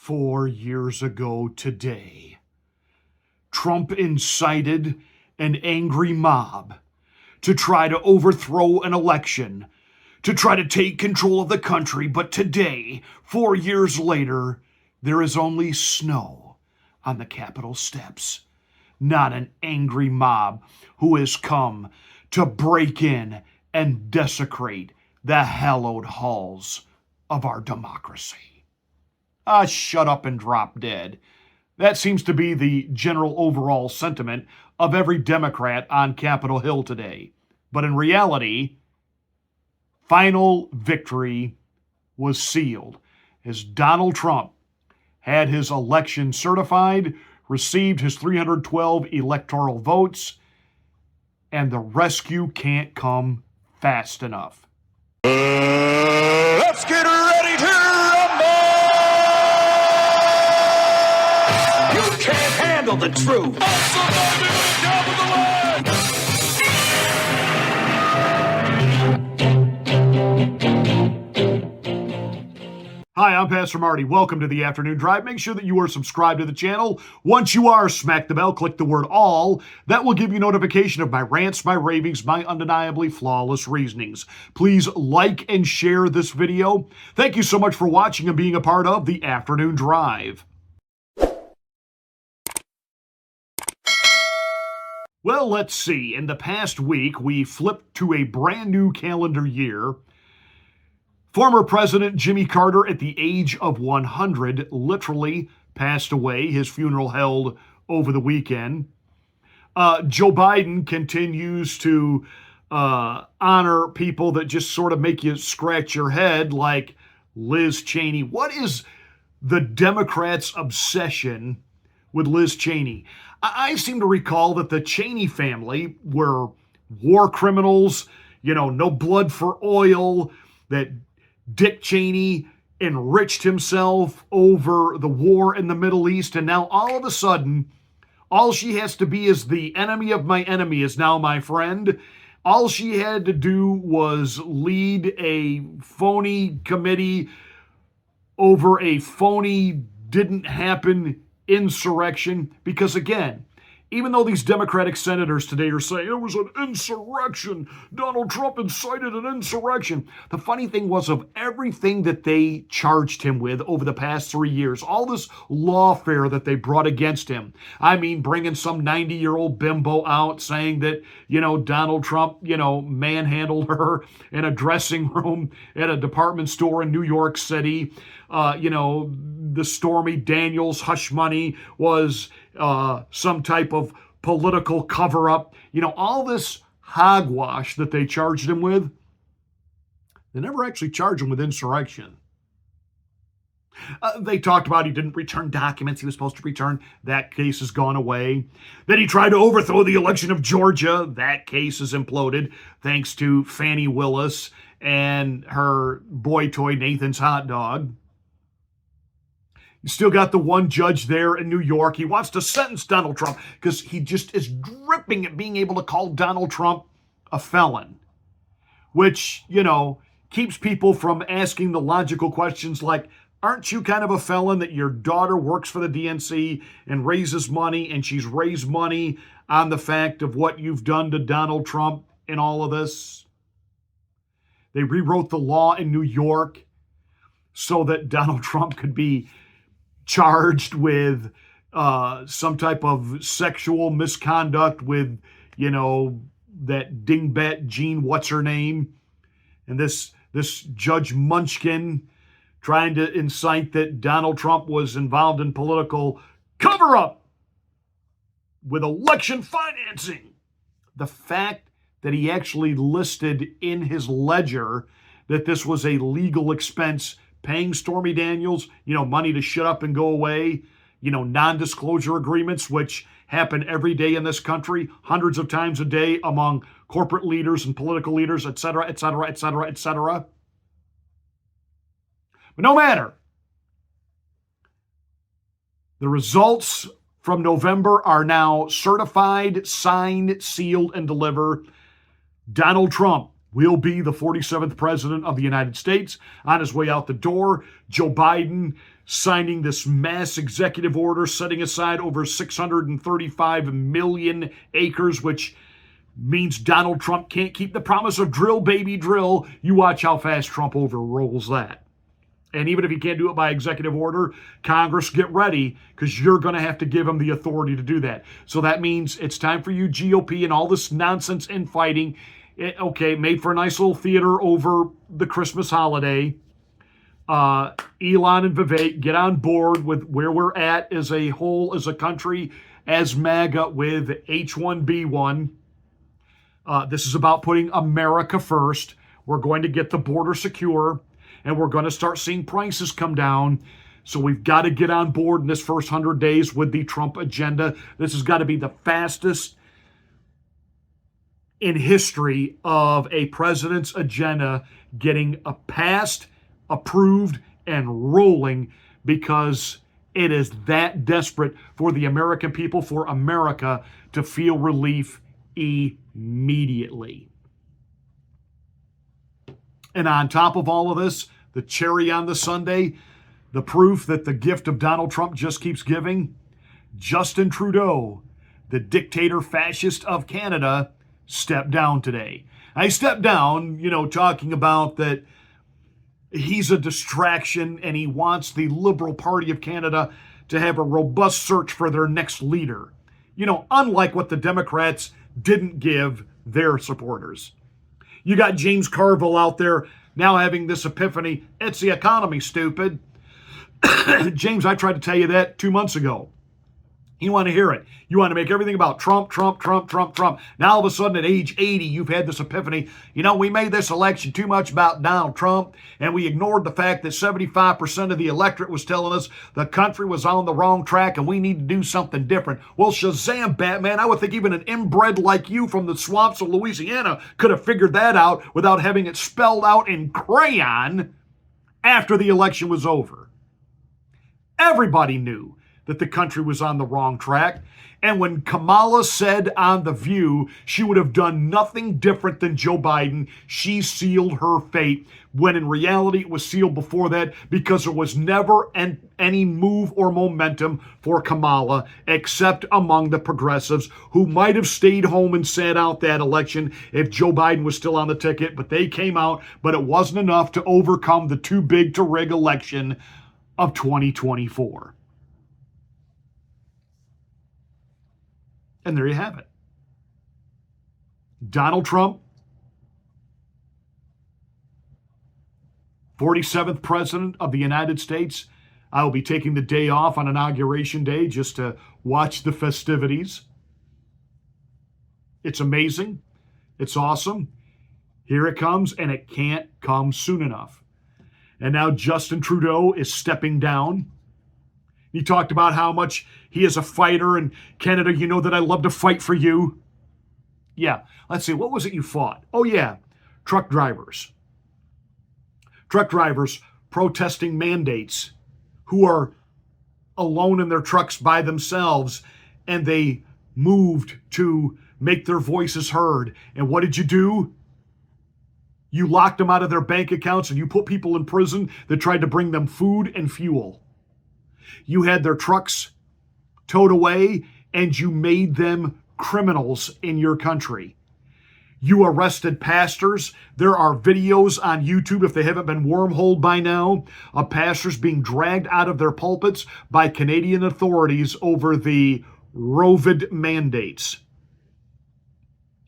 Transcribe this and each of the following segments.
4 years ago today, Trump incited an angry mob to try to overthrow an election, to try to take control of the country. But today, 4 years later, there is only snow on the Capitol steps, not an angry mob who has come to break in and desecrate the hallowed halls of our democracy. Shut up and drop dead. That seems to be the general overall sentiment of every Democrat on Capitol Hill today. But in reality, final victory was sealed as Donald Trump had his election certified, received his 312 electoral votes, and the rescue can't come fast enough. Let's get ready to rumble! You can't handle the truth. Hi, I'm Pastor Marty. Welcome to the Afternoon Drive. Make sure that you are subscribed to the channel. Once you are, smack the bell, click the word all. That will give you notification of my rants, my ravings, my undeniably flawless reasonings. Please like and share this video. Thank you so much for watching and being a part of the Afternoon Drive. Well, let's see. In the past week, we flipped to a brand new calendar year. Former President Jimmy Carter, at the age of 100, literally passed away. His funeral held over the weekend. Joe Biden continues to honor people that just sort of make you scratch your head, like Liz Cheney. What is the Democrats' obsession with Liz Cheney? I seem to recall that the Cheney family were war criminals, no blood for oil, that Dick Cheney enriched himself over the war in the Middle East, and now all of a sudden, all she has to be is the enemy of my enemy is now my friend. All she had to do was lead a phony committee over a phony, didn't happen insurrection, because again, even though these Democratic senators today are saying it was an insurrection, Donald Trump incited an insurrection. The funny thing was, of everything that they charged him with over the past 3 years, all this lawfare that they brought against him, I mean, bringing some 90-year-old bimbo out saying that, Donald Trump, manhandled her in a dressing room at a department store in New York City. The Stormy Daniels hush money was some type of political cover-up. All this hogwash that they charged him with, they never actually charged him with insurrection. They talked about he didn't return documents he was supposed to return. That case has gone away. Then he tried to overthrow the election of Georgia. That case has imploded thanks to Fannie Willis and her boy toy Nathan's hot dog. You still got the one judge there in New York. He wants to sentence Donald Trump because he just is dripping at being able to call Donald Trump a felon, which, keeps people from asking the logical questions like, aren't you kind of a felon that your daughter works for the DNC and raises money, and she's raised money on the fact of what you've done to Donald Trump in all of this? They rewrote the law in New York so that Donald Trump could be charged with some type of sexual misconduct with, that dingbat Jean what's-her-name. And this Judge Munchkin trying to incite that Donald Trump was involved in political cover-up with election financing. The fact that he actually listed in his ledger that this was a legal expense, paying Stormy Daniels, money to shut up and go away, non-disclosure agreements, which happen every day in this country, hundreds of times a day among corporate leaders and political leaders, et cetera, et cetera, et cetera, et cetera. But no matter. The results from November are now certified, signed, sealed, and delivered. Donald Trump will be the 47th president of the United States on his way out the door. Joe Biden signing this mass executive order setting aside over 635 million acres, which means Donald Trump can't keep the promise of drill, baby, drill. You watch how fast Trump overrules that. And even if he can't do it by executive order, Congress, get ready, because you're going to have to give him the authority to do that. So that means it's time for you, GOP, and all this nonsense infighting. Okay, made for a nice little theater over the Christmas holiday. Elon and Vivek, get on board with where we're at as a whole, as a country, as MAGA with H1B1. This is about putting America first. We're going to get the border secure, and we're going to start seeing prices come down. So we've got to get on board in this first 100 days with the Trump agenda. This has got to be the fastest in history of a president's agenda getting passed, approved, and rolling, because it is that desperate for the American people, for America to feel relief immediately. And on top of all of this, the cherry on the sundae, the proof that the gift of Donald Trump just keeps giving, Justin Trudeau, the dictator fascist of Canada, stepped down today. I stepped down, talking about that he's a distraction and he wants the Liberal Party of Canada to have a robust search for their next leader. Unlike what the Democrats didn't give their supporters. You got James Carville out there now having this epiphany. It's the economy, stupid. James, I tried to tell you that 2 months ago. You want to hear it. You want to make everything about Trump, Trump, Trump, Trump, Trump. Now, all of a sudden, at age 80, you've had this epiphany. We made this election too much about Donald Trump, and we ignored the fact that 75% of the electorate was telling us the country was on the wrong track and we need to do something different. Well, Shazam, Batman, I would think even an inbred like you from the swamps of Louisiana could have figured that out without having it spelled out in crayon after the election was over. Everybody knew that the country was on the wrong track. And when Kamala said on The View she would have done nothing different than Joe Biden, she sealed her fate, when in reality it was sealed before that, because there was never any move or momentum for Kamala except among the progressives, who might have stayed home and sat out that election if Joe Biden was still on the ticket, but they came out, but it wasn't enough to overcome the too big to rig election of 2024. And there you have it. Donald Trump, 47th President of the United States. I will be taking the day off on Inauguration Day just to watch the festivities. It's amazing. It's awesome. Here it comes, and it can't come soon enough. And now Justin Trudeau is stepping down. He talked about how much he is a fighter, and Canada, you know that I love to fight for you. Yeah, let's see, what was it you fought? Oh yeah, truck drivers. Truck drivers protesting mandates, who are alone in their trucks by themselves, and they moved to make their voices heard. And what did you do? You locked them out of their bank accounts, and you put people in prison that tried to bring them food and fuel. You had their trucks towed away, and you made them criminals in your country. You arrested pastors. There are videos on YouTube, if they haven't been wormholed by now, of pastors being dragged out of their pulpits by Canadian authorities over the COVID mandates.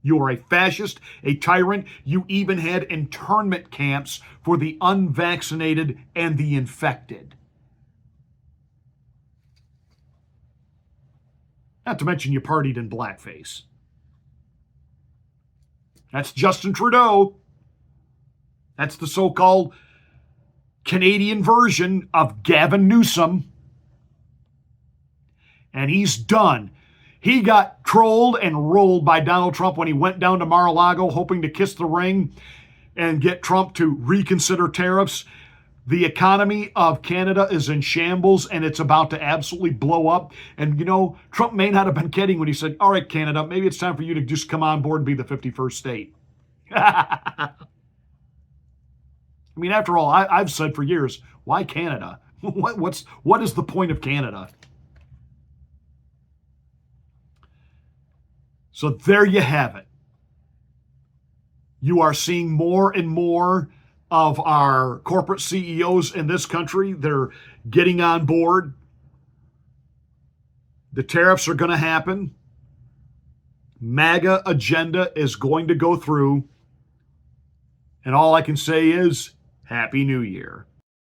You are a fascist, a tyrant. You even had internment camps for the unvaccinated and the infected. Not to mention you partied in blackface. That's Justin Trudeau. That's the so-called Canadian version of Gavin Newsom. And he's done. He got trolled and rolled by Donald Trump when he went down to Mar-a-Lago hoping to kiss the ring and get Trump to reconsider tariffs. The economy of Canada is in shambles, and it's about to absolutely blow up. And, Trump may not have been kidding when he said, all right, Canada, maybe it's time for you to just come on board and be the 51st state. I mean, after all, I've said for years, why Canada? What is the point of Canada? So there you have it. You are seeing more and more of our corporate CEOs in this country. They're getting on board. The tariffs are going to happen. MAGA agenda is going to go through. And all I can say is, Happy New Year.